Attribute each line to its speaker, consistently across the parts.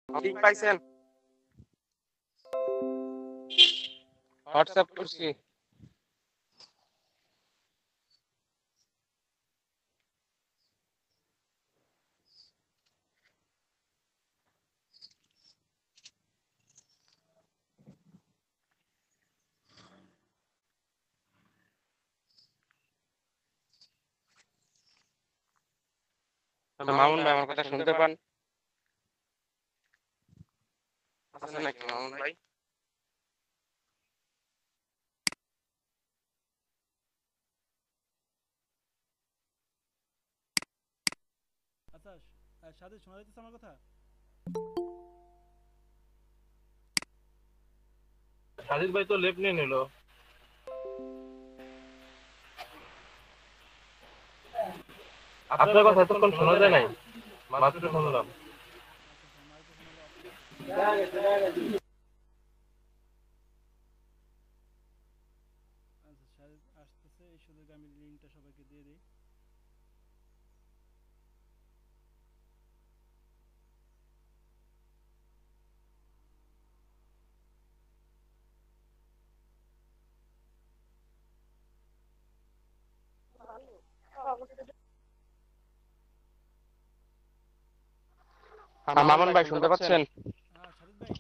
Speaker 1: ঠিক পাইছেন? হোয়াটসঅ্যাপ করছি। মামুন ভাই আমার কথা শুনতে পান? আছেন নাকি মামুন ভাই?
Speaker 2: আচ্ছা, সাথে শোনা যাইতেছে আমার কথা?
Speaker 3: সাজিদ ভাই তো লেফট নিয়ে নিল। আপনার কথা এতক্ষণ শোনা যায় নাই, মাত্র শুনলাম।
Speaker 2: আচ্ছা আচ্ছা, মাইক্রোফোন হলো অফ করা। আচ্ছা, সাহেব আসতেছে, এই সুযোগে আমি লিঙ্কটা সবাইকে দিয়ে দিই।
Speaker 1: মামুন ভাই শুনতে পাচ্ছেন?
Speaker 2: হ্যাঁ সাজিদ ভাই,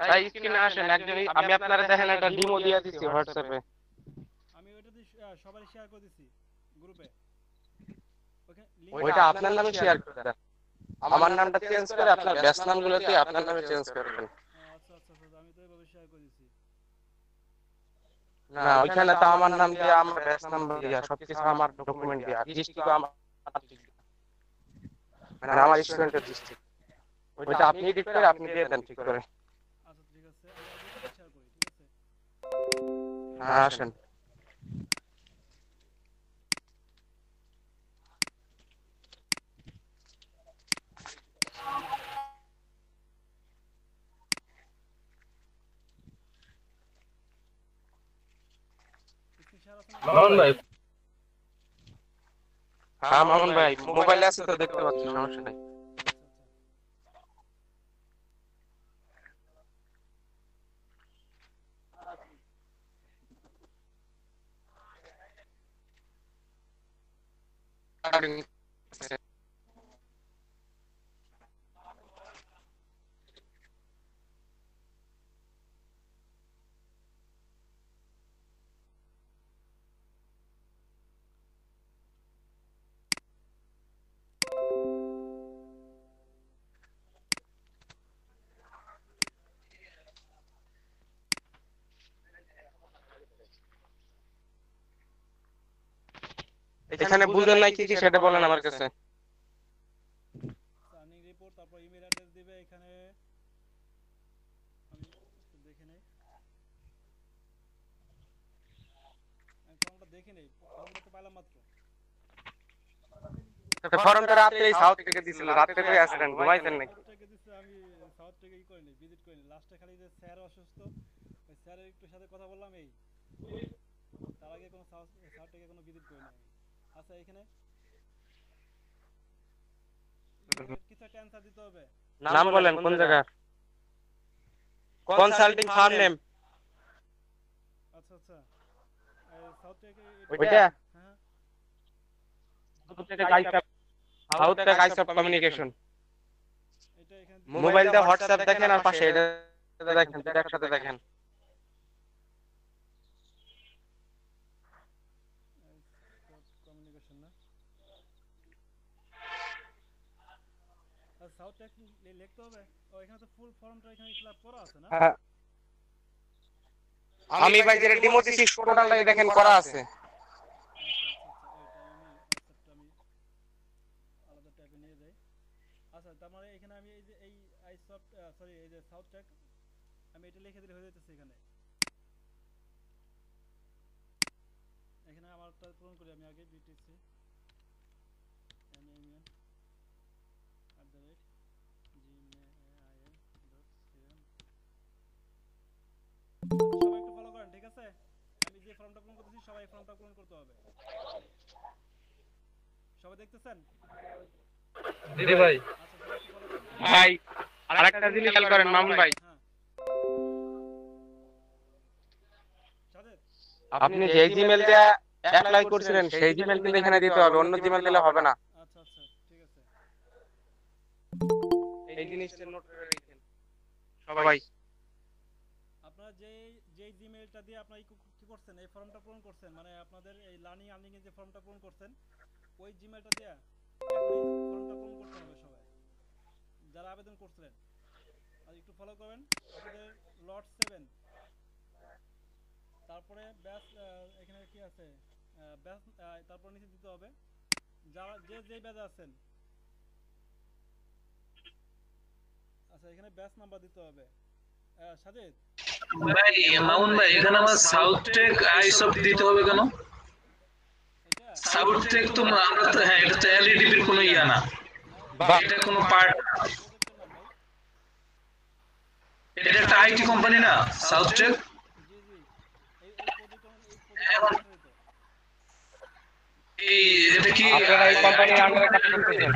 Speaker 1: তাই স্ক্রিনে আসেন একজন। আমি আপনারা দেখেন একটা ডিমো দিয়ে দিছি হোয়াটসঅ্যাপে।
Speaker 2: আমি ওইটাতে সবাই শেয়ার করে দিছি গ্রুপে। ওখানে লিঙ্ক
Speaker 1: ওইটা আপনার নামে শেয়ার করে দেন। আমার নামটা চেঞ্জ করে আপনার ব্যাস নামগুলোতে আপনার নামে চেঞ্জ করবেন।
Speaker 2: আচ্ছা আচ্ছা আচ্ছা, আমি তো এইভাবে শেয়ার করে দিছি।
Speaker 1: না, ওইখানে তো আমার নাম দিয়ে, আমার ব্যাস নাম্বার দিয়া, সবকিছু আমার ডকুমেন্ট দিয়া, ডিস্ট্রিক্ট আমার, মানে আমার স্টুডেন্টের ডিস্ট্রিক্ট। ওইটা আপনি এডিট করে আপনি দিয়ে দেন ঠিক করে।
Speaker 2: আচ্ছা ঠিক আছে, আমি আগে থেকে শেয়ার করি, ঠিক আছে?
Speaker 1: হ্যাঁ আসেন।
Speaker 2: স্ক্রিন শেয়ার আছে নাকি?
Speaker 3: মামুন ভাই,
Speaker 1: হ্যাঁ মামুন ভাই, মোবাইলে আছে তো দেখতে পাচ্ছি, সমস্যা নাই।
Speaker 2: আচ্ছা আচ্ছা,
Speaker 1: এখানে বুঝেন নাই কি কি সেটা বলেন আমার কাছে।
Speaker 2: আর্নিং রিপোর্ট, তারপর ইমেল অ্যাড্রেস দিবে এখানে। আমি একটু দেখে নেই, আমি ফর্মটা দেখে নেই, ফর্মটা তো পাইলাম মাত্র।
Speaker 1: ফর্মটা রাতে এই সাউথ থেকে দিছিল, রাতে কই আসলেন, ঘুমাইছেন নাকি?
Speaker 2: সাউথ থেকে দিচ্ছে, আমি সাউথ থেকে ই করিনি, ভিজিট করিনি। লাস্টে খালি যে স্যার অসুস্থ, ওই স্যারের একটু সাথে কথা বললাম, এই তার আগে কোনো সাউথ থেকে কোনো ভিজিট করিনি আমি। আচ্ছা, এখানে কিছু একটা অ্যান্সার দিতে হবে।
Speaker 1: নাম বলেন কোন জায়গা? কনসাল্টিং ফার্ম নেম
Speaker 2: আচ্ছা আচ্ছা, সাউথ থেকে
Speaker 1: ওইটা।
Speaker 2: হ্যাঁ,
Speaker 1: south tech ice of communication.
Speaker 2: এটা এখানে
Speaker 1: মোবাইল দিয়ে হোয়াটসঅ্যাপ দেখেন আর পাশে এটা দেখেন, দুটো একসাথে দেখেন।
Speaker 2: কমিউনিকেশন না, সাউথ টেক লিখতে হবে। ও এখানে তো ফুল ফর্মটা এখানে ফিল আপ করা আছে না?
Speaker 1: হ্যাঁ, আমি ভাই যেটা ডিমো দিছি টোটালটাই দেখেন করা আছে।
Speaker 2: আচ্ছা আচ্ছা আচ্ছা, এটা আমি হোয়াটসঅ্যাপটা আমি আলাদা ট্যাবে নিয়ে যাই। আচ্ছা, তার মানে এখানে আমি এই যে এই আইসফট, সরি, এই যে সাউথ টেক, আমি এটা লিখে দিলে হয়ে যেতেছে। এখানে এখানে আমারটা পূরণ করি আমি আগে, বিটিসি এনএমএন @gmail.com। আচ্ছা, সবাই একটু ফলো করেন, ঠিক আছে? আমি যে ফর্মটা পূরণ করতেছি, সবাই ফর্মটা পূরণ করতে হবে। সবাই দেখতেছেন?
Speaker 3: জি ভাই।
Speaker 2: আচ্ছা, সবাই একটু ফলো করেন।
Speaker 1: ভাই আরেকটা জিনিস খেয়াল করেন মামুন ভাই,
Speaker 2: হ্যাঁ সাজেদ
Speaker 1: আপনি যেই জিমেল দিয়ে অ্যাপ্লাই করছিলেন সেই জিমেল কিন্তু এখানে দিতে হবে, অন্য জিমেল দিলে হবে না।
Speaker 2: আচ্ছা আচ্ছা ঠিক আছে
Speaker 1: এই জিনিসটা নোট করে রাখেন সবাই।
Speaker 2: আপনারা যেই জিমেইলটা দিয়ে আপনারা কি করছেন এই ফর্মটা পূরণ করছেন, মানে আপনাদের এই লার্নিং আর্নিং এর যে ফর্মটা পূরণ করছেন ওই জিমেইলটা দিয়ে এখন এই ফর্মটা পূরণ করতে হবে সবাই যারা আবেদন করছিলেন। আর একটু ফলো করেন আপনাদের লট 7, তারপরে ব্যাচ এখানে কি আছে ব্যাচ, তারপর নিচে দিতে হবে যারা যে ব্যাচে আছেন। আচ্ছা এখানে ব্যাচ নাম্বার দিতে হবে। সাজেদ
Speaker 4: ভাই মামুন ভাই এখানে আমার সাউথ টেক আইসব দিতে হবে কেন?
Speaker 2: এটা
Speaker 4: সাউথ টেক তো আমরা তো, হ্যাঁ এটা তো এলইডিপির কোনো ইয়া না, এটা কোনো পার্ট,
Speaker 2: প্রজেক্টের নাম ভাই।
Speaker 4: এটা একটা আইটি কোম্পানি না সাউথ টেক?
Speaker 2: জি জি এই প্রজেক্ট
Speaker 4: এই এটা কি
Speaker 1: আপনারা এই কোম্পানির আন্ডারে কাজ করতেছেন?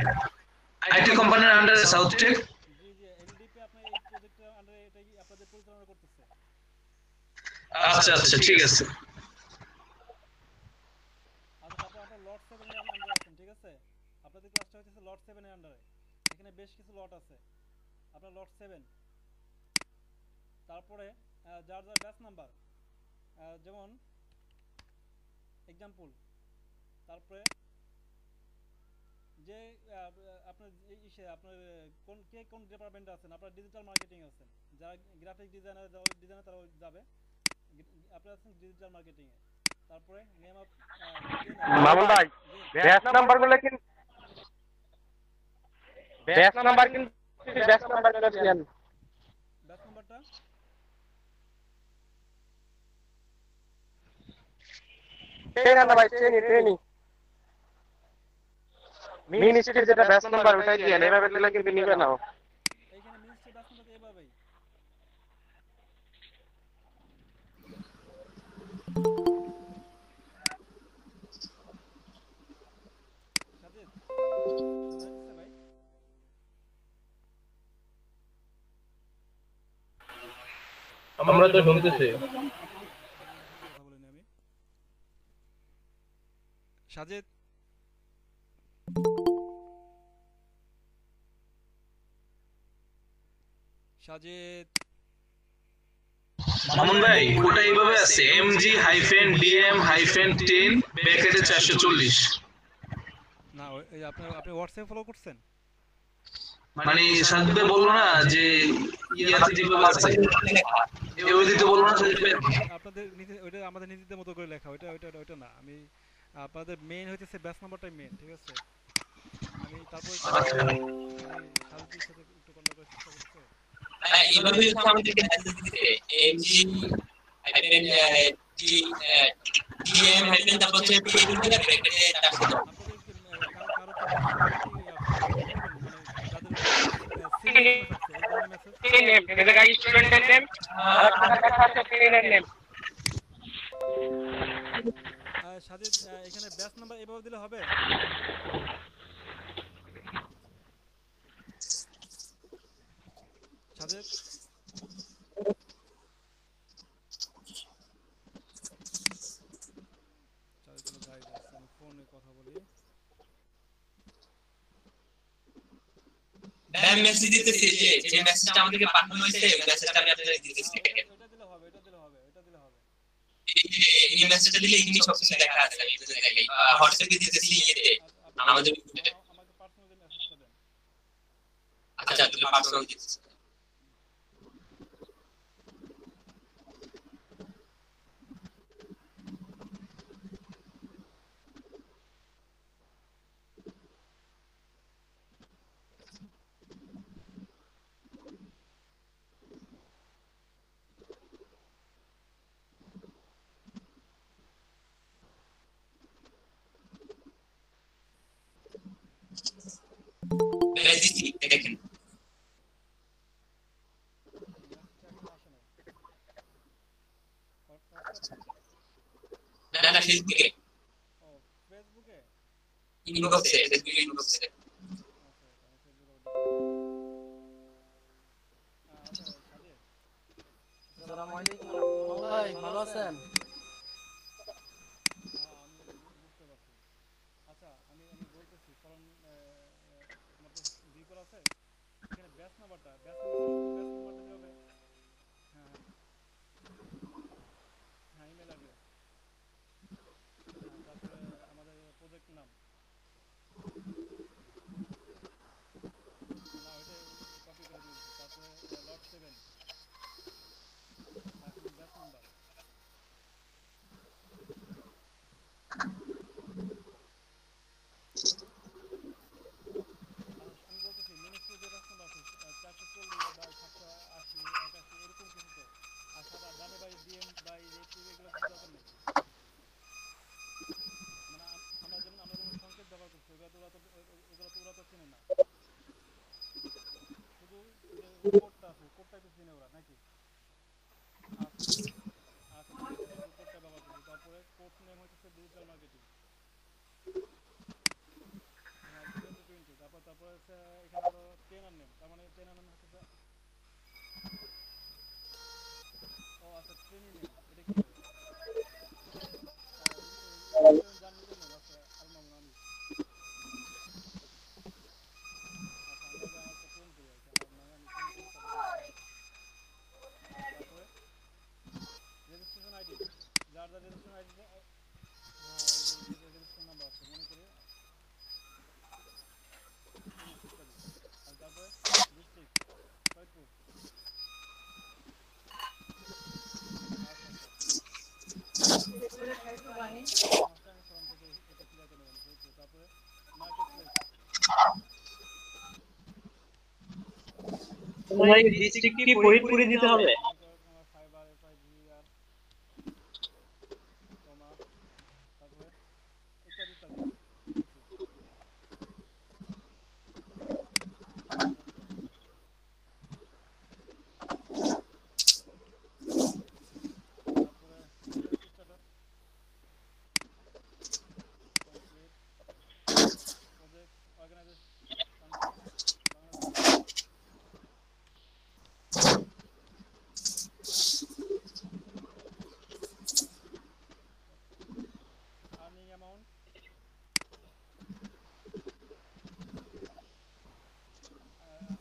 Speaker 4: আইটি কোম্পানির আন্ডারে সাউথ টেক?
Speaker 2: জি জি এলডিপি আপনি এই প্রজেক্টের আন্ডারে এটাই আপনাদের পরিচালনা করতেছে।
Speaker 4: আচ্ছা আচ্ছা ঠিক আছে।
Speaker 2: আচ্ছা তারপর আপনার লট 7 এর আন্ডারে আছেন, ঠিক আছে? আপনাদের ক্লাসটা হচ্ছে লট 7 এর আন্ডারে। এখানে বেশ কিছু লট আছে। আপনার লট 7, তারপরে যার যার ব্যাচ নাম্বার, যেমন एग्जांपल, তারপরে যে আপনার ইসে আপনার কোন ডিপার্টমেন্টে আছেন, আপনার ডিজিটাল মার্কেটিং আছেন, যারা গ্রাফিক ডিজাইনার তারা যাবে, আপনি আছেন ডিজিটাল মার্কেটিং এ। তারপরে নেম অফ
Speaker 1: মামুন ভাই ব্যাচ নাম্বারগুলো কিন্তু ব্যাচ নাম্বার কিন্তু ব্যাচ নাম্বারটা দেন।
Speaker 2: ব্যাচ নাম্বারটা
Speaker 1: ট্রেন না ভাই, ট্রেনিং মিনিস্ট্রির যেটা ব্যাচ নাম্বার ওটাই দিয়ে এভাবে দিলে কিন্তু নিবে না।
Speaker 2: এইখানে মিনিস্ট্রি ব্যাচ নাম্বার এভাবেই। সাজিদ শোনা যাচ্ছে ভাই?
Speaker 3: আমরা তো শুনতেছি।
Speaker 2: কথা বলিনি আমি। সাজিদ সাজিদ
Speaker 4: মামুন ভাই ওটা এইভাবে আছে MG-DM-10 ব্র্যাকেটে 440,
Speaker 2: না এই আপনি হোয়াটসঅ্যাপ ফলো করছেন?
Speaker 4: মানে সাজিদ ভাই বললো না যে ইয়াতে যেভাবে আছে এভাবে দিতে বললো না সাজিদ ভাই?
Speaker 2: আপনাদের নিজে ওইটা আমাদের নিজেদের মতো করে লেখা, ওইটা না, আমি আপনাদের মেইন হইতেছে ব্যাচ নাম্বারটাই মেইন, ঠিক আছে? আমি তারপর সাজিদের সাথে একটু কন্ট্যাক্ট করার চেষ্টা করতে।
Speaker 5: এইভাবে হচ্ছে আমাদেরকে মেসেজ দিতে এমজি হাইফেন ডিএম হাইফেন তারপর হচ্ছে পেগুলো দিয়ে ব্র্যাকেটে 400।
Speaker 2: আপনাদের কি কারো কি মেসেজ কি করবেন, মানে যাদের সিনিয়র থাকছে এই ধরনের মেসেজ?
Speaker 1: নেম এর জায়গায় স্টুডেন্টের নেম আর একটা লেখা আছে ট্রেনের নেম।
Speaker 2: সাজিদ এখানে ব্যাচ নাম্বার এভাবে দিলে হবে? সাজিদ সাজিদ গাইড আছে, আমি ফোনে কথা বলি।
Speaker 5: আমি মেসেজ দিতেছি যে মেসেজটা আমাদেরকে পাঠানো হয়েছে, মেসেজটা আমি আপনাদের দিতেছি।
Speaker 2: ওটা দিলে হবে, ওটা দিলে হবে।
Speaker 5: এই মেসেজটা দিলে এখানে সবকিছু লেখা আছে, আমি এটা দেখাই হোয়াটসঅ্যাপে দিতেছি ইয়েতে আমাদের গ্রুপে।
Speaker 2: আমাকে পার্সোনালি মেসেজটা দেন।
Speaker 5: আচ্ছা তুমি পার্সোনাল দিতেছি। দেখেন
Speaker 2: মেসেজটা এখন আসে নাই।
Speaker 5: না না ফেসবুকে
Speaker 2: ও ফেসবুকে।
Speaker 5: ইনবক্সে, ফেসবুকে ইনবক্সে।
Speaker 2: আচ্ছা আমি ফেসবুকে
Speaker 6: ভাই ভালো আছেন?
Speaker 2: আমি বুঝতে পারছি। আচ্ছা আমি বলতেছি, কারণ তোমার তো দুই আছে, এখানে ব্যাচ নাম্বারটা দিতে হবে। হ্যাঁ হ্যাঁ হ্যাঁ, ইমেল অ্যাড্রেস, হ্যাঁ, তারপরে আমাদের প্রজেক্ট নাম, না ওইটাই কপি করে দিয়ে দিচ্ছি। তারপরে লট 7, এখন ব্যাচ নাম্বার। আচ্ছা আমি বলতেছি মিনিস্ট্রি যে ব্যাচ নাম্বার আছে 440 বা 780 81 এরকম কিছু তো, আর সাদা ডানে বাই ডিএম বাই এগুলো কিছু দরকার নেই। মানে আমরা যেমন সংকেত ব্যবহার করছি, ওগুলো তো চেনে না, শুধু যে কোডটা আছে কোডটা একটু চিনে ওরা নাকি। আচ্ছা আচ্ছা ঠিক আছে, শুধু কোডটা ব্যবহার করছি। তারপরে কোড নেম হচ্ছে ডিজিটাল মার্কেটিং, হ্যাঁ 2020। তারপরে হচ্ছে এখানে হলো ট্রেনার নেম, তার মানে ট্রেনার নেম হচ্ছে, ও আচ্ছা ট্রেনিং নেম, এটা কি হয়? জার্নালিজম নেম আছে আল মামুন আমি। আচ্ছা আমি আগে আমারটা পূরণ করি আর কি, আমার নামে আমি পূরণ করি, তারপর দেখাচ্ছি। আচ্ছা তারপরে রেজিস্ট্রেশন আইডি, যার রেজিস্ট্রেশন আইডি, হ্যাঁ ওই যে রেজিস্ট্রেশন নাম্বার আছে মনে করে, ইত্যাদি। আর তারপরে ডিস্ট্রিক্ট ফরিদপুর। আচ্ছা আচ্ছা, সমস্যা আমি ফোরাম থেকে এটা ক্লিয়ার করে নেবেন ফরিদপুর। তারপরে মার্কেট প্লেস,
Speaker 3: ভাই ডিস্ট্রিক্ট কি ফরিদপুরে দিতে হবে?
Speaker 2: ফাইবার FIVR, কমা, তারপরে ইত্যাদি ইত্যাদি কিছু। তারপরে status complete, project organization country Bangladesh, earning amount,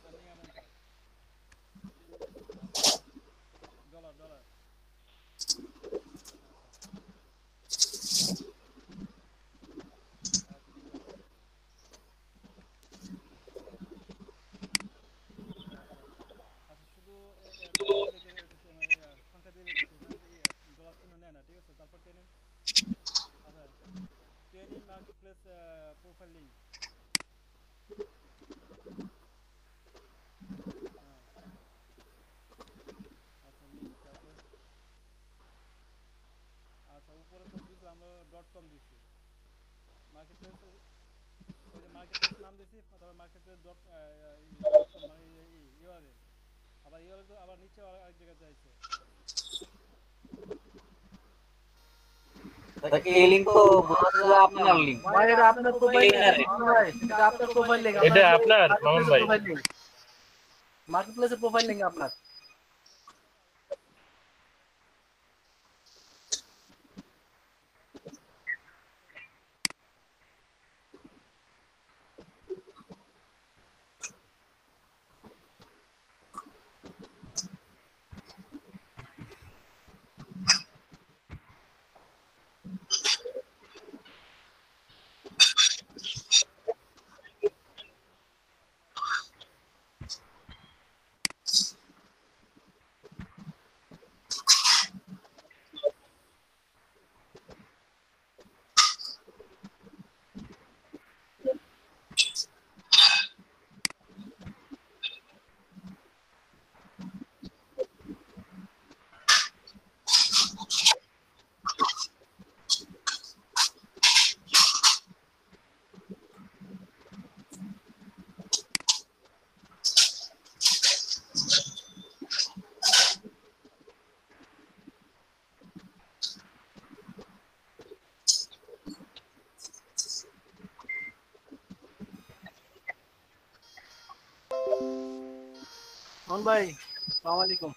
Speaker 2: earning অ্যামাউন্টটা ডলার। আচ্ছা আচ্ছা ঠিক আছে। আচ্ছা আচ্ছা শুধু কমাতে লিখে রেখেছি, সংখ্যা দিয়ে রেখেছি, এখানে ডলার চিহ্ন নেয় না, ঠিক আছে। তারপর ট্রেনিং, আচ্ছা training market place profile link, হ্যাঁ আচ্ছা লিঙ্ক। তারপরে আচ্ছা উপরে তো দিয়েছি আমরা .com দিচ্ছি, মার্কেট প্লেস ওই যে মার্কেট প্লেস নাম দিয়েছি, তারপর মার্কেট প্লেস .com মানে ইউআরএল, আবার ইউআরএল তো আবার নিচে আরেক জায়গায় চাইছে।
Speaker 6: এই লিংক তো বোঝা আপনার লিংক ভাই, এটা আপনার প্রোফাইল লিংক ভাই, এটা আপনার প্রোফাইল লিংক,
Speaker 3: এটা আপনার মামুন ভাই?
Speaker 6: মার্কেট প্লেসের প্রোফাইল লিংক আপনার। ভাই আসসালামু আলাইকুম।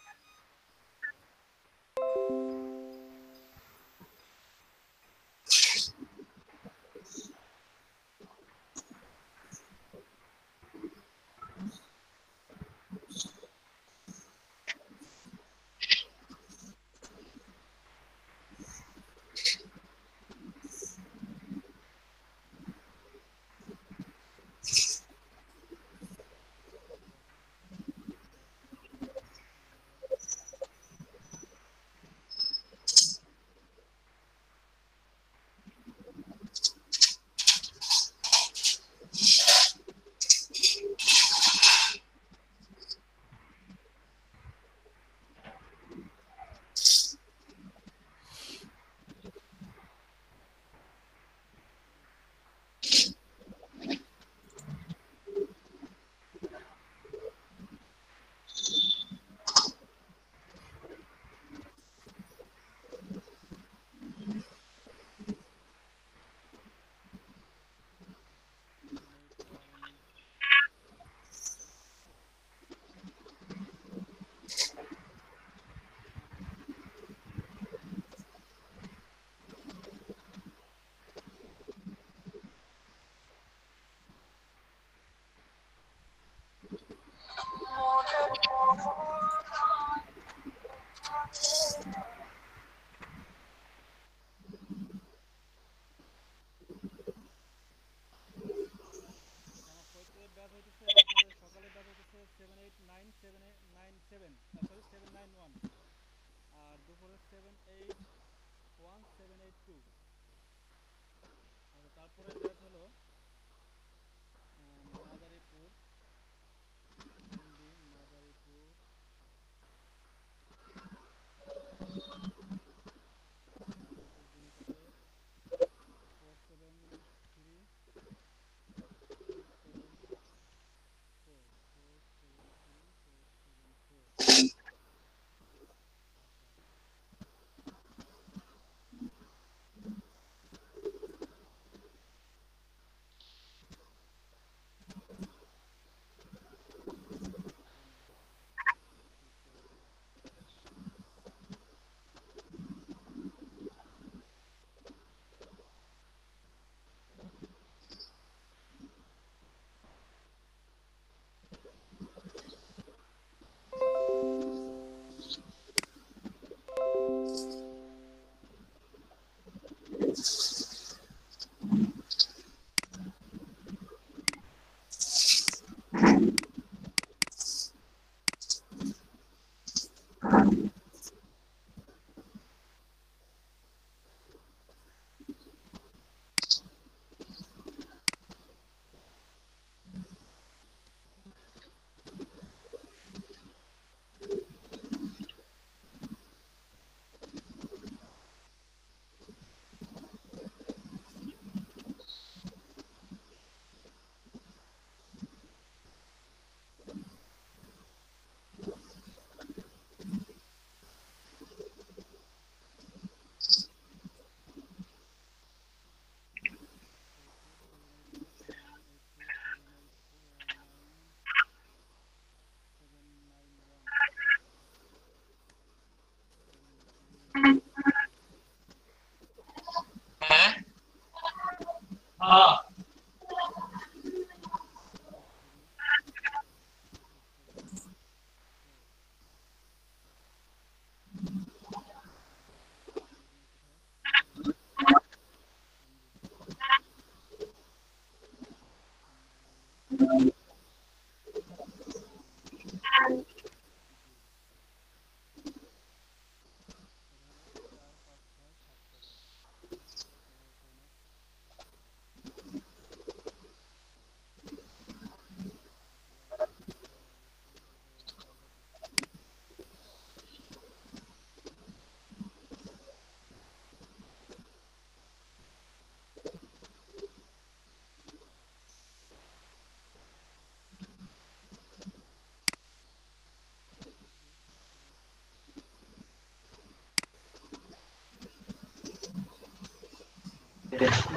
Speaker 2: 791 আর দুপুরে 7811782। আচ্ছা তারপরে ডেট হলো মাদারীপুর মাদারীপুর 473
Speaker 5: হ্যাঁ হ্যাঁ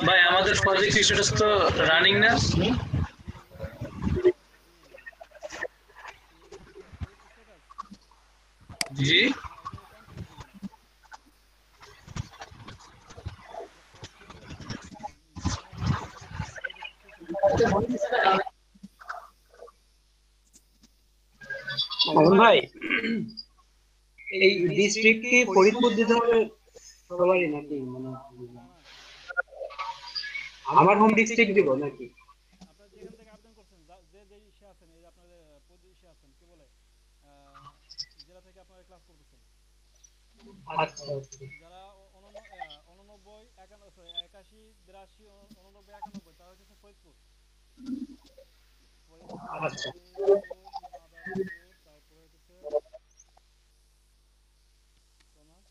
Speaker 5: ভাই আমাদের প্রজেক্ট স্ট্যাটাস তো রানিং না জি
Speaker 7: ভাই এই ডিস্ট্রিক্ট কি ফরিদপুর দিতে হবে সবারই নাকি মানে আমার হোম ডিস্ট্রিক্ট দিব নাকি
Speaker 2: আপনারা যেখান থেকে আবেদন করছেন যে ইসে আছেন এই যে আপনাদের ইসে আছেন কি বলে জেলা থেকে আপনারা ক্লাস করতেছেন
Speaker 7: আচ্ছা
Speaker 2: যারা 89 91 সরি 81 82 89 91 তারা হচ্ছে ফরিদপুর
Speaker 7: আচ্ছা
Speaker 2: মাদারীপুর তারপরে হচ্ছে তোমার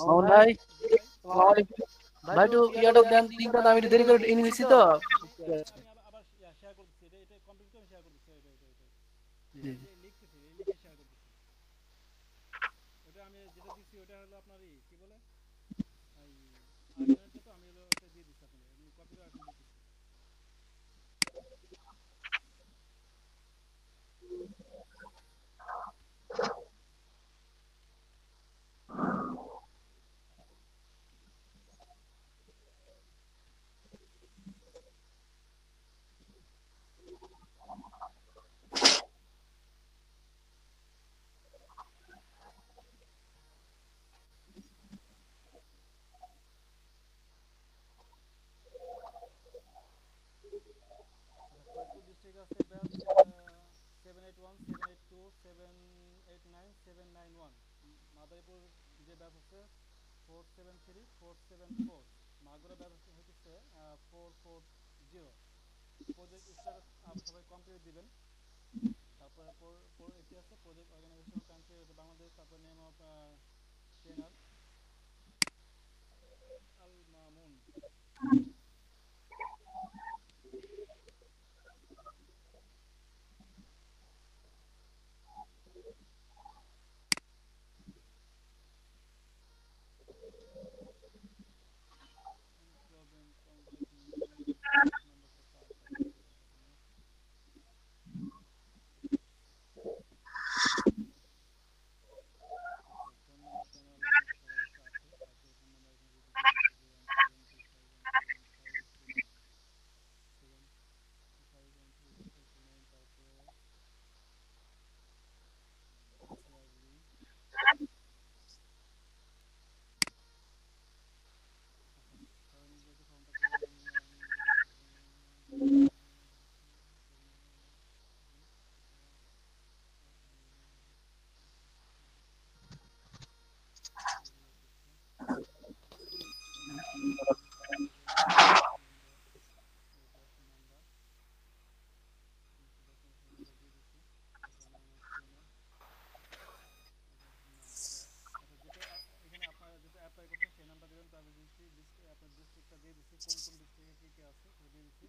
Speaker 8: মামুন ভাই ভাই তো ইয়াটা দেন লিংকটা আমি একটু দেরি করে এনে দিছি তো
Speaker 2: আমি আবার শেয়ার করতেছি এটা কমপ্লিট করে শেয়ার করতেছি এটা লিখতেছি এই লিখে শেয়ার করতেছি আর্জেন্টটা তো আমি হলো ওটা দিয়ে দিচ্ছি আপনাকে, আমি কপি করে এখন দিচ্ছি। আচ্ছা, ফরিদপুর ডিস্ট্রিক্ট আছে ব্যাচ 781 782 789 মাদারীপুর যে ব্যাচ আছে 473 474, মাগুরা ব্যাচ হইতেছে 440। প্রজেক্ট স্ট্যাটাস সবাই কমপ্লিট দিবেন। তারপরে এটি আছে প্রজেক্ট অর্গানাইজেশন কান্ট্রি হচ্ছে বাংলাদেশ, তারপর name of trainer Al Mamun. Apply করছেন সেই নামটা দিবেন, তারপরে আপনার ডিস্ট্রিক্টটা দিয়ে দিচ্ছি, কোন কোন ডিস্ট্রিক্টে কী কী আছে সেটা দিয়ে দিচ্ছি।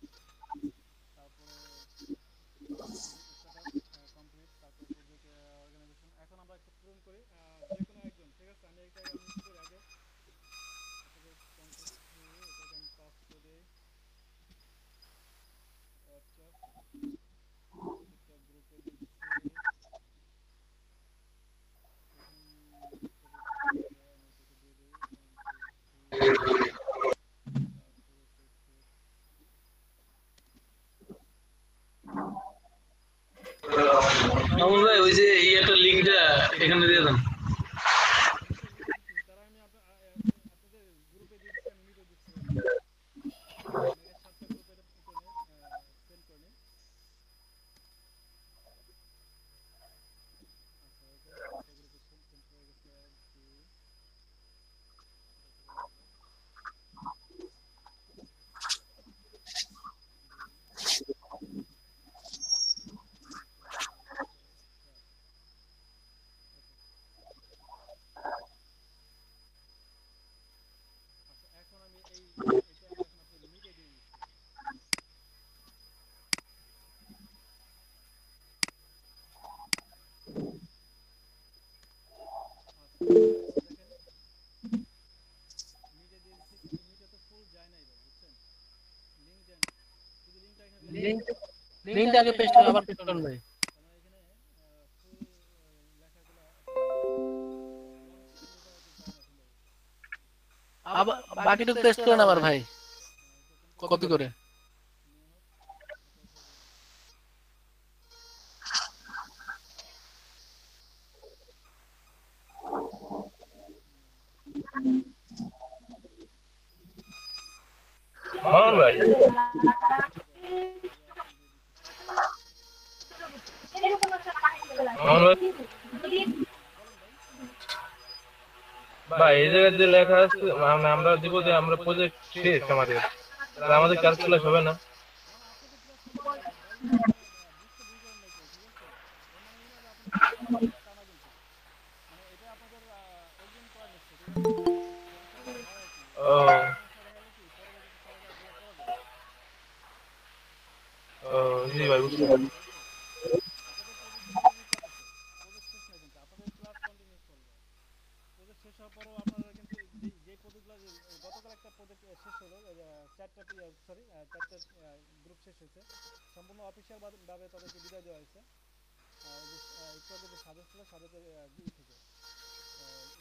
Speaker 2: তারপরে স্ট্যাটাস কমপ্লিট, তারপরে প্রজেক্ট অর্গানাইজেশন। এখন আমরা একটু পূরণ করি যে কোনো একজন, ঠিক আছে? আমি এটাকে আমি কী করি আগে এটাকে কন্ট্যাক্ট থ্রু এটাকে আমি পাস করে হোয়াটসঅ্যাপ প্রত্যেকটা গ্রুপে দিচ্ছি। আমি এটাকে দিয়ে দিই
Speaker 4: মামুন ভাই ওই যে ইয়েটা লিংকটা এখানে দিয়ে দেন।
Speaker 2: তারা আমি আপনাদের গ্রুপে দিচ্ছি, আমি মিটে দিচ্ছি। আমি এর সাথে গ্রুপে সেন্ড করে নিই। আচ্ছা ওকে, সাথে গ্রুপে সেন্ড হয়ে গেছে আর কি। আচ্ছা এখন আমি এটা আমি এখন আপনাদের মিটে দিয়ে দিচ্ছি। দেখেন মিটে দিয়ে দিচ্ছি, কিন্তু মিটে তো ফুল যায় নাই ভাই, বুঝছেন? লিঙ্ক দেন, শুধু লিঙ্কটা এখানে
Speaker 8: লিংকটা আগে পেস্ট করে আবার পেস্ট করুন ভাই।
Speaker 2: আমার এখানে ফুল লেখাগুলো লঞ্চ ইউজার যায় না সুন্দর।
Speaker 8: আবার বাকিটুকু পেস্ট করেন আবার ভাই, কপি করে।
Speaker 3: মামুন ভাই ভাই এই জায়গায় যে লেখা আছে আমরা দিব যে আমরা প্রজেক্ট শেষ আমাদের, তাহলে আমাদের ক্যালকুলেট হবে না। ও ও জি ভাই বুঝতে পারছি।
Speaker 2: শেষ হওয়ার পরেও আপনারা কিন্তু যে প্রজেক্টগুলো শেষ হলো, চারটা গ্রুপ শেষ হয়েছে, সম্পূর্ণ অফিসিয়াল ভাবে তাদেরকে বিদায় দেওয়া হয়েছে। একটু আগে যে সাজেস্ট ছিল সাজেস্টের থেকে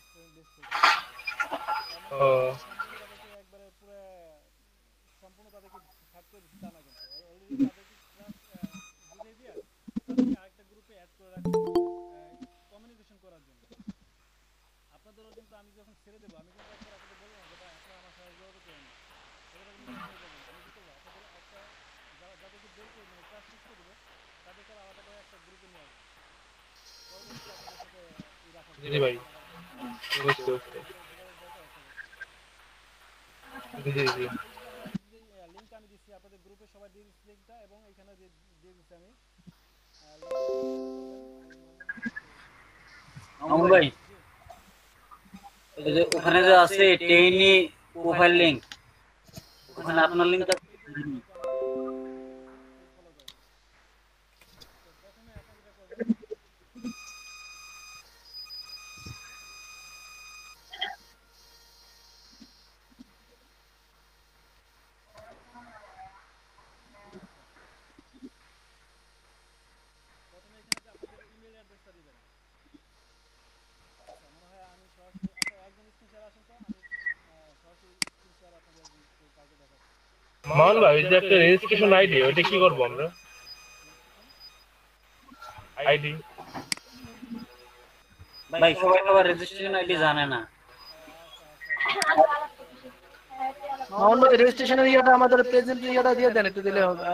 Speaker 2: স্টুডেন্ট লিস্ট থেকে সম্পূর্ণ তাদেরকে একবারে পুরো সম্পূর্ণ তাদেরকে ছাড় করে দিচ্ছে তা না, কিন্তু অলরেডি তাদেরকে ক্লাস বুঝিয়ে দিয়ে তাদেরকে আরেকটা গ্রুপে অ্যাড করে রাখছে কমিউনিকেশন করার জন্য। আপনাদেরও কিন্তু আমি যখন ছেড়ে দেবো আমি কিন্তু একবার আপনাদের বলবো না যেটা আপনারা আমার সাথে যোগাযোগ করেন না, এগুলো কিন্তু হয়ে যাবে। আমি কি করবো আপনাদের একটা যাদেরকে বের করে মানে ক্লাস শেষ করে দেবো তাদেরকে আলাদা করে একটা গ্রুপে নিয়ে আসবো, পরবর্তীতে আপনাদের সাথে রাখার
Speaker 3: জি ভাই, বুঝতে বুঝতে। জি জি।
Speaker 2: লিঙ্কটা আমি দিচ্ছি আপনাদের গ্রুপে, সবাই দিয়ে দিচ্ছি লিঙ্কটা, এবং এখানে দিয়ে দিচ্ছি আমি
Speaker 6: মামুন ভাই, এই যে ওখানে যে আছে টেইনি প্রোফাইল লিংক, ওখানে আপনার লিংকটা
Speaker 2: প্রথমে আপনারা যেটা করবেন প্রথমে এখানে যে আপনাদের ইমেল অ্যাড্রেসটা দিবেন। আচ্ছা মনে হয় আমি সরাসরি আচ্ছা একজন স্ক্রিন শেয়ার আসেন তো, আমি সরাসরি স্ক্রিন শেয়ার আপনাদের কাউকে দেখাচ্ছি।
Speaker 3: মামুন ভাই, ওই যে একটা রেজিস্ট্রেশন আইডি, ওটা কি করবো আমরা? আইডি
Speaker 6: ভাই সবাই আবার রেজিস্ট্রেশন আইডি জানে না।
Speaker 8: মামুন ভাই রেজিস্ট্রেশনের ইয়েটা আমাদের প্রেজেন্ট ইয়েটা দিয়ে দেন, একটু দিলে হবে।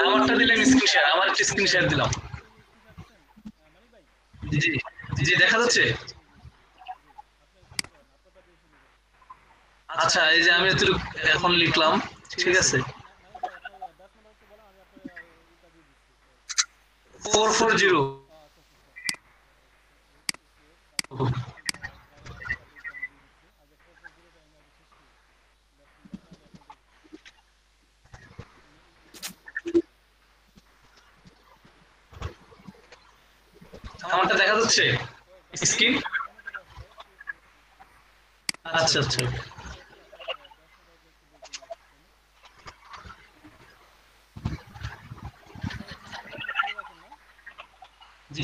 Speaker 4: আমারটা দিলাম স্ক্রিন শেয়ার, আমার একটা স্ক্রিন শেয়ার দিলাম। জি জি, দেখা যাচ্ছে। আচ্ছা এই যে আমি এখন লিখলাম, ঠিক আছে 440। আমারটা দেখা যাচ্ছে স্ক্রিন? আচ্ছা আচ্ছা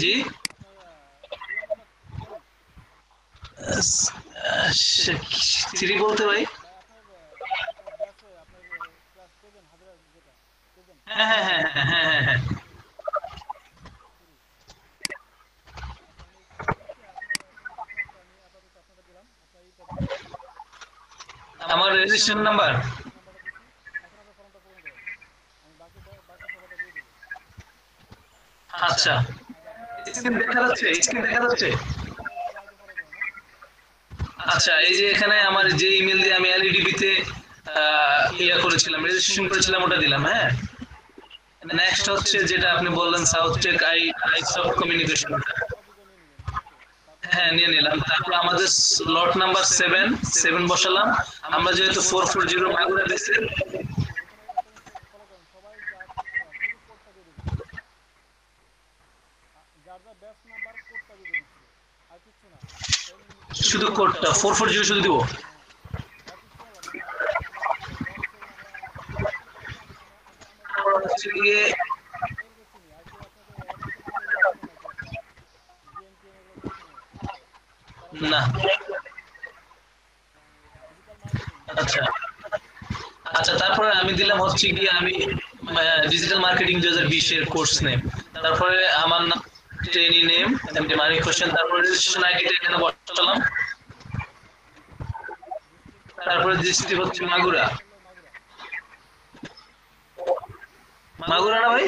Speaker 4: জি। থ্রি বলতে ভাই? হ্যাঁ হ্যাঁ হ্যাঁ হ্যাঁ হ্যাঁ হ্যাঁ হ্যাঁ। আমার রেজিস্ট্রেশন নাম্বার আচ্ছা স্ক্রিন দেখা যাচ্ছে, স্ক্রিন দেখা যাচ্ছে। আচ্ছা এই যে এখানে আমার যে ইমেল দিয়ে আমি এলইডিবি তে ইয়া করেছিলাম, রেজিস্ট্রেশন করেছিলাম, ওটা দিলাম। হ্যাঁ নেক্সট হচ্ছে যেটা আপনি বললেন সাউথটেক আইসফট কমিউনিকেশন, হ্যাঁ নিয়ে নিলাম। তারপর আমাদের লট নাম্বার 7 বসালাম। আমরা যেহেতু 440 মাগুরা দিয়েছি, শুধু কোডটা 440 শুধু দিব। না আচ্ছা আচ্ছা, তারপরে আমি দিলাম হচ্ছে কি আমি ডিজিটাল মার্কেটিং 2020 এর কোর্স নেম, তারপরে আমার নাম, ট্রেনি নেম, এমডি মানিক হোসেন, তারপরে রেজিস্ট্রেশন আইডিটা এখানে বসালাম। তারপরে ডিস্ট্রিক্ট হচ্ছে মাগুরা। মাগুরা না ভাই?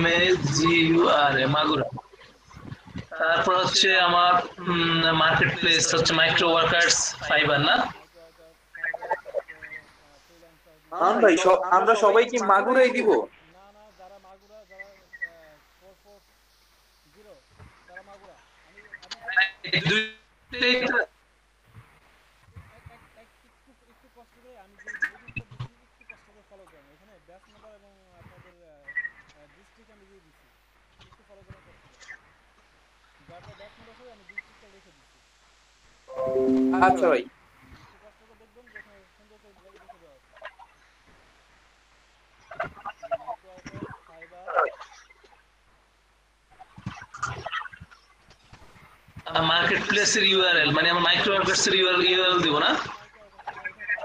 Speaker 4: MAGURA মাগুরা। তারপর হচ্ছে আমার মার্কেট প্লেস হচ্ছে মাইক্রো ওয়ার্কার্স ফাইবার না?
Speaker 6: ভাই আমরা সবাই কি মাগুরাই দিব?
Speaker 2: না না, যারা মাগুরা, যারা 440 তারা মাগুরা। একটু কষ্ট করে আমি যে লিঙ্কটা দিচ্ছি একটু কষ্ট ফলো করবেন করতে যারটা 10 মিনিট আছে আমি ডিস্ট্রিক্টটা লিখে দিচ্ছি
Speaker 6: আচ্ছা ভাই
Speaker 2: একটু কষ্ট করে দেখবেন যেখানে সুন্দর করে লিখে দেওয়া আছে মাইক্রো ওয়ার্কার ফাইবার
Speaker 4: মার্কেট প্লেসের ইউআরএল মানে আমরা মাইক্রো ওয়ার্কার্সের ইউআরএল দিব না
Speaker 2: মাইক্রো ওয়ার্কার না এখানে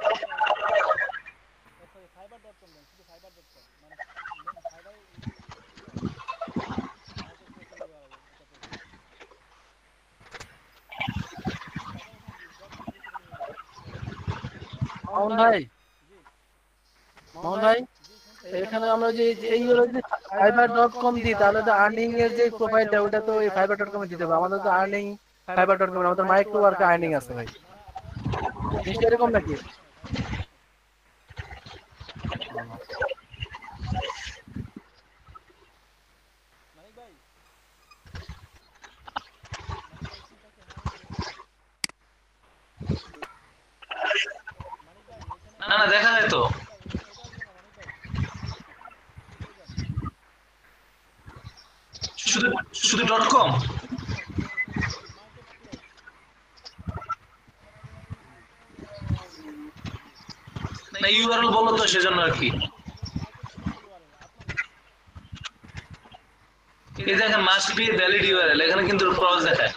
Speaker 2: ফাইবার দেওয়া আছে সরি fiverr.com দেন শুধু fiverr.com মানে মেন ফাইবার মার্কেট প্লেসের ইউআরএল এটা করবেন ফাইবার এখানে .com লিখে দিলে হয়ে যাবে
Speaker 8: মামুন ভাই
Speaker 2: জি
Speaker 8: মামুন ভাই
Speaker 2: জি শুনতে
Speaker 8: এখানে আমরা যে এই হলো যে fiverr.com দিই তাহলে তো আর্নিং এর যে প্রোফাইলটা ওটা তো এই fiverr.com এ দিতে হবে আমাদের তো আর্নিং fiverr.com আমাদের মাইক্রো ওয়ার্ক আর্নিং আছে ভাই
Speaker 2: না আপনার
Speaker 8: জিনিসটা এরকম নাকি
Speaker 2: মানিক ভাই স্ক্রিনটা কি হ্যাং হয়ে গেছে মানিক ভাই এখানে
Speaker 4: না না দেখা যায় তো
Speaker 2: এখানে এটা আসবে না মানিক ভাই এদিকে যান
Speaker 4: শুধু শুধু .com
Speaker 2: এখানে মার্কেট প্লেস
Speaker 4: না ইউআরএল বলো তো সেজন্য আর কি
Speaker 2: মার্কেট প্লেস ইউআরএল আপনার
Speaker 4: এই দেখেন মাস্ট বি ভ্যালিড ইউআরএল এখানে কিন্তু ক্রস দেখায়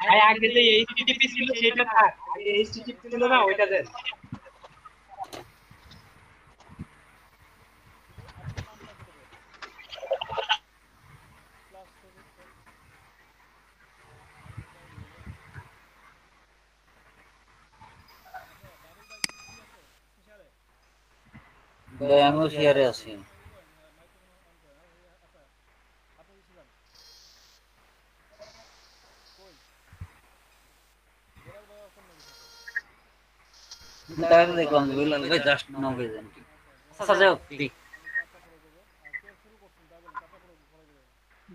Speaker 7: ভাই আগে যে এইচটিটিপি ছিল সেটা থাক আগে এইচটিটিপি ছিল না ওইটা দেন
Speaker 2: শুধু আপনার নামটা করবেন প্লাস মানিক ভাই আচ্ছা বাবুল ভাই কি ফ্রি আছে স্পেশালে
Speaker 6: ভাই আমিও শেয়ারে আছি
Speaker 2: মাইক্রোফোন অন করেন আচ্ছা আপনি ছিলেন কই বেলাল ভাই অপশন নাকি থাকে
Speaker 6: তাহলে দেখলাম বিলাল ভাই জাস্ট নাও গেছেন আচ্ছা যাও ঠিক
Speaker 2: আমি কাজটা ফলো করবো আর কে শুরু করছেন তাই বলেন কাজটা ফলো ফলো করবো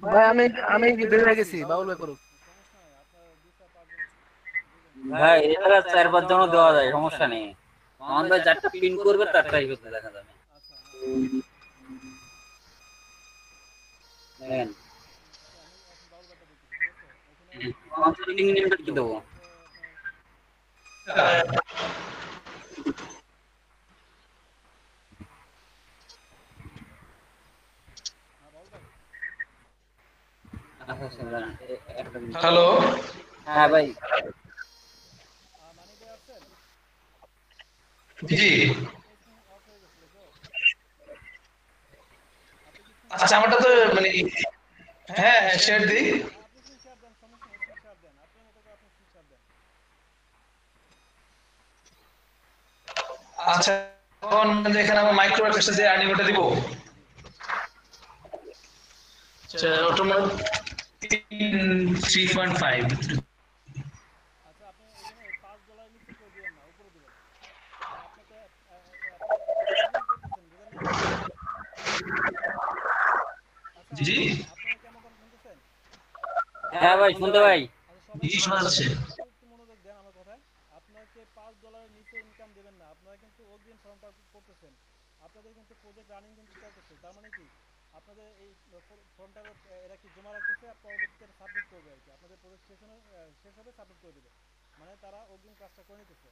Speaker 8: ভাই আমি বের হয়ে গেছি বাউল ভাই করুক
Speaker 2: সমস্যা নাই আপনার 2 4 5 জন দুজন
Speaker 6: ভাই এটা 4-5 জনও দেওয়া যায় সমস্যা নেই মামুন ভাই যারটা পিন করবে তারটাই হতে দেখা যাবে
Speaker 2: আচ্ছা হ্যাঁ
Speaker 6: দেখেন
Speaker 2: আমি এখন বাউল ব্যাটা দেখতেছি ঠিক আছে এখানে
Speaker 6: কনসাল্টিং নেমটা কি দেবো
Speaker 2: আপনার হ্যাঁ বাউল ভাই
Speaker 3: হ্যালো
Speaker 6: হ্যাঁ ভাই
Speaker 2: মানিক ভাই আসছেন
Speaker 3: জি
Speaker 2: আপনার স্ক্রিন অফ হয়ে গেছিল তো আপনি কি স্ক্রিন
Speaker 3: আচ্ছা আমারটা তো মানে হ্যাঁ শেয়ার দিই
Speaker 2: আপনি স্ক্রিন শেয়ার দেন সমস্যা নেই স্ক্রিন শেয়ার দেন আপনার মতো করে আপনি স্ক্রিন শেয়ার দেন
Speaker 3: আচ্ছা এখন এখানে আমার মাইক্রো ওয়ার্কার্সে যে আর্নিং ওটা দিব
Speaker 4: অটোমেট 3.5
Speaker 2: আচ্ছা আপনি এখানে $5 নিচে কেউ দিবেন না উপরে দিবেন মানে আপনাকে আপনি এটা আর্নিং করতেছেন বুঝেন নাই আচ্ছা
Speaker 4: জি
Speaker 2: আপনারা কি আমার কথা শুনতেছেন
Speaker 6: হ্যাঁ ভাই শুনতে ভাই
Speaker 2: আচ্ছা সবাই
Speaker 4: জি শোনা যাচ্ছে
Speaker 2: একটু মনোযোগ দেন আমার কথায় আপনাকে $5 নিচে ইনকাম দিবেন না আপনারা কিন্তু অগ্রিম ফর্মটা করতেছেন আপনাদের কিন্তু প্রজেক্ট রানিং কিন্তু চলতেছে তার মানে কি আপনাদের এই ফর্মটা এরা কি জমা রাখতেছে আর পরবর্তীতে সাবমিট করবে আর কি আপনাদের প্রজেক্ট শেষ হবে সাবমিট করে দিবে মানে তারা অগ্রিম কাজটা করে নিতেছে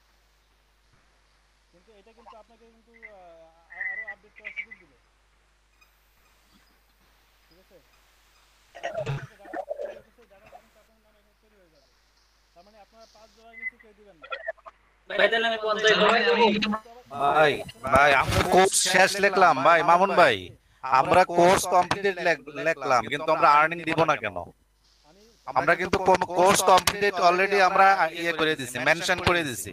Speaker 2: কিন্তু এটা কিন্তু আপনাকে কিন্তু আরো আপডেট করার সুযোগ দিবে ঠিক আছে আপনাকে ডাটা তৈরি হতেছে ডাটাটা কিন্তু আপনার নামে এখানে তৈরি হয়ে যাবে তার মানে আপনারা $5 নিচে কেউ দিবেন না
Speaker 6: ভাই তাহলে আমি 50
Speaker 4: মানে আমি
Speaker 9: ভাই ভাই আমরা কোর্স শেষ লিখলাম ভাই মামুন ভাই আমরা কোর্স কমপ্লিটেড লিখলাম কিন্তু আমরা আর্নিং দিব না কেন
Speaker 2: আমি
Speaker 9: আমরা কিন্তু কোর্স কমপ্লিটেড অলরেডি আমরা ইয়ে করে দিছি মেনশন করে দিছি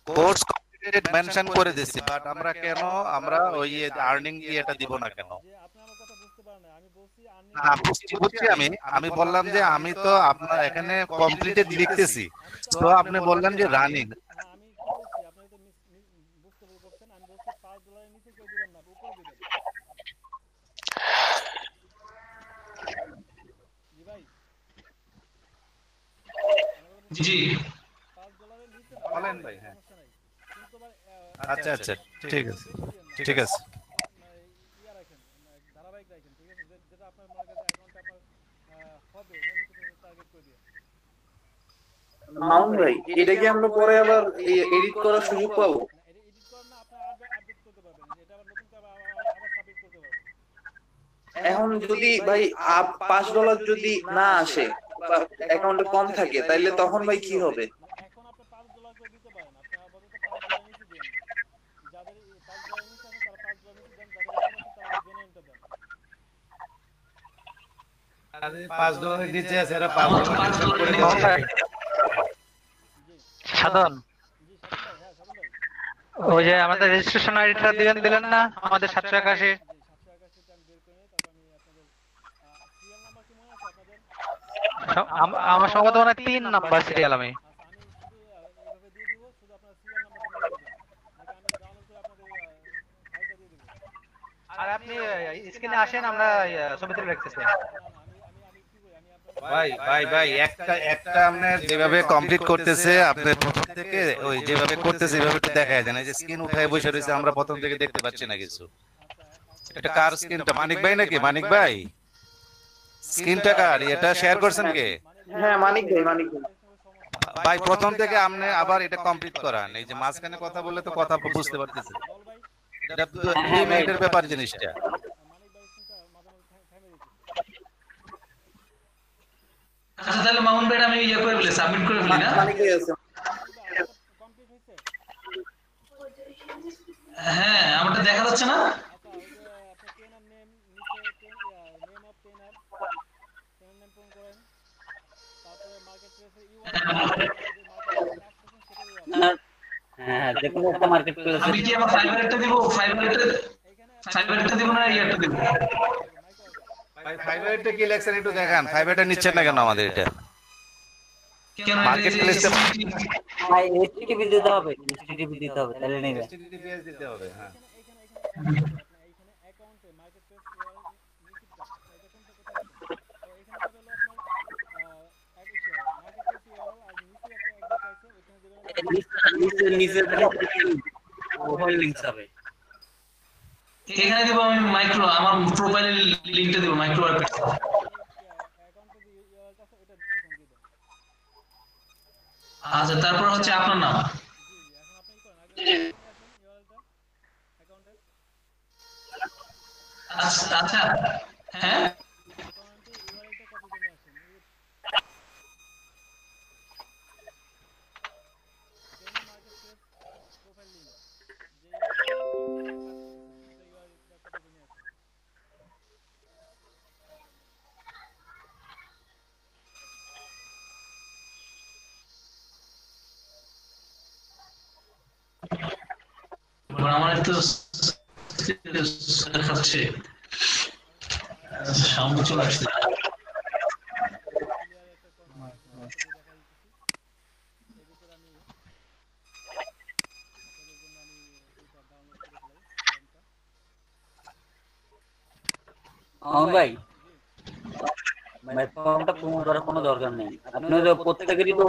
Speaker 9: কোর্স কমপ্লিটেড মেনশন করে দিছি বাট আমরা কেন আমরা ওই আর্নিং ইয়েটা দিব না কেন
Speaker 2: যে আপনি আমার কথা বুঝতে পারেন না আমি বলছি আর্নিং
Speaker 9: না বুঝছি আমি বললাম যে আমি তো আপনার এখানে কমপ্লিটেড লিখতেছি তো আপনি বললেন যে রানিং
Speaker 2: হ্যাঁ আমি কি বলছি আপনি তো বুঝতে ভুল করছেন আমি বলছি $5 নিচে কেউ দিবেন না উপরে দিবেন জি ভাই
Speaker 4: জি
Speaker 2: $5 নিচে না
Speaker 9: বলেন ভাই, হ্যাঁ।
Speaker 2: সমস্যা নাই কিন্তু আবার
Speaker 9: আচ্ছা আচ্ছা ঠিক আছে
Speaker 2: বেশি দিয়েন না
Speaker 9: ঠিক আছে
Speaker 2: ইয়া রাখেন ধারাবাহিক রাখেন ঠিক আছে যেটা আপনার মনে কাছে হবে নোটিফিকেশন টার্গেট করে দিও।
Speaker 6: মাউন্ট ভাই এটা কি আমরা পরে আবার এডিট করার সুযোগ পাবো?
Speaker 2: না এটা এডিট করেন না, আপনি আপডেট করতে পারবেন, এটা আবার নতুন করে আবার সাবমিট করতে পারবেন।
Speaker 6: এখন যদি ভাই $5 যদি না আসে বা অ্যাকাউন্টে কম থাকে তাইলে তখন ভাই কি হবে?
Speaker 2: মানে এখন আপনি $5 করে দিতে পারেন, আপনি আপাতত $5 নিচে দেন, যাদের $5 নিচে আছে তারা $5 নিচে দেন, যাদের উপরে আছে তারা জেনুইনটা দেন।
Speaker 9: $5 নিচে আছে এরা $5 করে দিচ্ছে।
Speaker 10: সাধন,
Speaker 2: জি সাধন ভাই, হ্যাঁ সাধন ভাই,
Speaker 10: ওই যে আমাদের রেজিস্ট্রেশন আইডিটা দিলেন না আমাদের 781।
Speaker 2: জি 781 টা আমি বের করে নিই, তারপর আমি আপনাদের সিরিয়াল নাম্বার কি মনে আছে আপনাদের?
Speaker 10: আমার সম্ভবত মনে হয় 3 নাম্বার সিরিয়াল আমি।
Speaker 2: আচ্ছা আমি শুধু এইভাবে দিয়ে দিব, শুধু আপনার সিরিয়াল নাম্বারটা নিয়ে নেবেন, নাকি আমি ডাউনলোড করে আপনাদের ফাইলটা দিয়ে দেব?
Speaker 10: আর আপনি স্ক্রিনে আসেন, আমরা ছবি তুলে রাখতেছি।
Speaker 2: না না আমি কি করি, আমি আপনার
Speaker 9: ভাই একটা আপনি যেভাবে কমপ্লিট করতেছে আপনি প্রথম থেকে ওই যেভাবে করতেছে এভাবে একটু দেখায় দেন। এই যে স্ক্রিন উঠায় বসে রয়েছে, আমরা প্রথম থেকে দেখতে পাচ্ছি না কিছু। এটা কার স্ক্রিনটা? মানিক ভাই নাকি? মানিক ভাই স্ক্রিনটা কার? এটা শেয়ার করছেন কে?
Speaker 6: হ্যাঁ মানিক ভাই, মানিক ভাই।
Speaker 9: ভাই প্রথম থেকে আপনি আবার এটা কমপ্লিট করান। এই যে মাঝখানে কথা বললে তো কথা বুঝতে পারতেছি। এটা 2 মিনিটের ব্যাপার জিনিসটা।
Speaker 2: মানিক ভাই ফোনটা মাঝে মাঝে থামে দিতেছে।
Speaker 4: আচ্ছা তাহলে মামুন ভাই আমি ইয়ে করে ফেলি, সাবমিট করে ফেলি না?
Speaker 6: মানিক ভাই আছে।
Speaker 2: কমপ্লিট হয়েছে?
Speaker 4: হ্যাঁ আমারটা দেখা যাচ্ছে না?
Speaker 2: আচ্ছা ওই যে আপনার ট্রেনার নেম নিচে নেম অফ ট্রেনার নেম পূরণ করেন, তারপরে মার্কেট প্লেসের
Speaker 6: হ্যাঁ দেখুন একটা মার্কেট প্লেস
Speaker 4: আমি কি আমার ফাইবারটা দিব? ফাইবারটা দিব না ইয়ারটা দিব?
Speaker 9: ভাই ফাইবারটা কি লেখছেন একটু দেখান। ফাইবারটা নিচ্ছেন না কেন আমাদের এটা?
Speaker 4: কেন
Speaker 9: মার্কেট প্লেসটা
Speaker 6: ভাই HTTP দিতে হবে, HTTP দিতে হবে তাহলে নেবে।
Speaker 9: HTTPS দিতে হবে। হ্যাঁ
Speaker 2: এখানে অ্যাকাউন্টে মার্কেট প্লেস নিশ্চিতটা এটা কোনটা কোথায় আছে? তো এখানে যাবে হলো আপনার মার্কেট প্লেস ইউআরএল, আর নিচে একটা অ্যাড্রেস আছে, ওখানে দেবেন
Speaker 6: নিচে প্রোফাইল লিংকস হবে।
Speaker 4: এখানে দিব আমি মাইক্রো, আমার প্রোফাইলের লিংকটা দিব মাইক্রো ওয়ার্কস।
Speaker 2: অ্যাকাউন্টে যে ইউআরএলটা আছে ওটা এখানে দিয়ে দেন।
Speaker 4: আচ্ছা তারপর হচ্ছে আপনার নাম।
Speaker 2: জি এখন আপনি কি করেন, আগে আসেন ইউআরএলটা অ্যাকাউন্টের
Speaker 4: আচ্ছা হ্যাঁ
Speaker 2: অ্যাকাউন্টে ইউআরএলটা কপি করে নিয়ে আসেন। Training market place profile link যে ইউআরএলটা কপি করে নিয়ে আসেন।
Speaker 4: আমার একটু দেখাচ্ছে সামনে চলে আসছে।
Speaker 2: ক্লিয়ার একটা দেখা দিতেছি, এর ভিতরে আমি আপনাদের জন্য আমি এটা ডাউনলোড করে ফেলাই ফর্মটা।
Speaker 6: ভাই ভাই ফর্মটা পূরণ করার কোনো দরকার নেই। আপনাদের প্রত্যেকেরই তো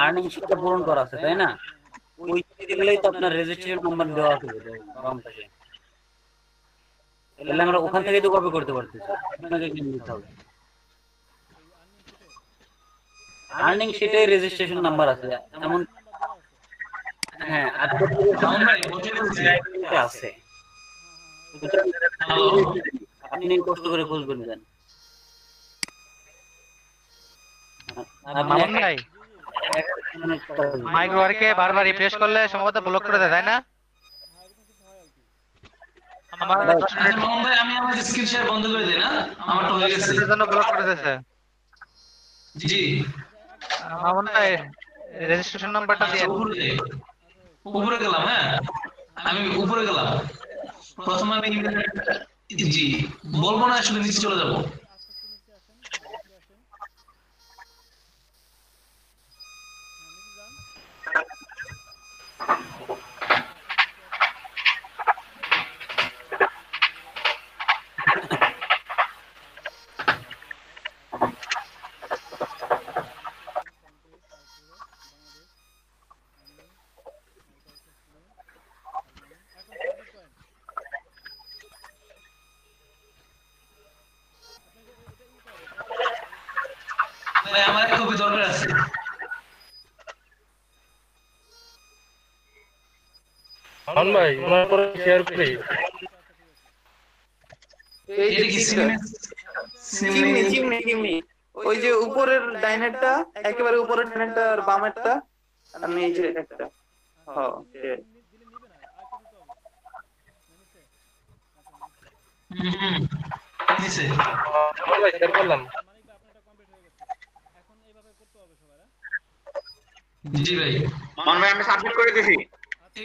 Speaker 6: আর্নিং শিটটা পূরণ করা আছে তাই না? ওই দিলেই তো আপনার রেজিস্ট্রেশন নাম্বার দেওয়া আছে ফর্মটাকে, তাহলে আমরা ওখান থেকেই তো কপি করতে পারতেছি। আপনাকে কি নিতে হবে? আর্নিং শিটে রেজিস্ট্রেশন নাম্বার আছে এমন। হ্যাঁ আছে, আপনি কষ্ট করে খুঁজবেন দেন।
Speaker 10: মামুন ভাই মাইক্রো ওয়ার্কে বারবার রিফ্রেশ করলে সম্ভবত ব্লক করে দেয়, তাই না? আমার 10 মিনিট
Speaker 4: মামুন ভাই আমি আমার স্ক্রিন শেয়ার বন্ধ করে দেই না, আমারটা হয়ে গেছে।
Speaker 10: এর জন্য ব্লক করে দিয়েছে।
Speaker 4: জি
Speaker 10: মামুন ভাই রেজিস্ট্রেশন নাম্বারটা দিয়ে
Speaker 4: উপরে গেলাম। হ্যাঁ আমি উপরে গেলাম, প্রথমে আমি জি বলবো না, আসলে নিচে চলে যাবো। ভাই আমার একটা কপি দরকার আছে।
Speaker 3: অন ভাই ওনার পরে শেয়ার করি।
Speaker 4: এটা কি
Speaker 11: চিমনি ওই যে উপরের ডাইনেরটা একেবারে উপরের ডাইনেরটার বামেরটা আর নিচের একটা হ্যাঁ
Speaker 4: নিচে
Speaker 3: ভাই শেয়ার করলাম।
Speaker 4: জি ভাই
Speaker 11: আমি সাবমিট করে দিছি।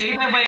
Speaker 4: এইটা ভাই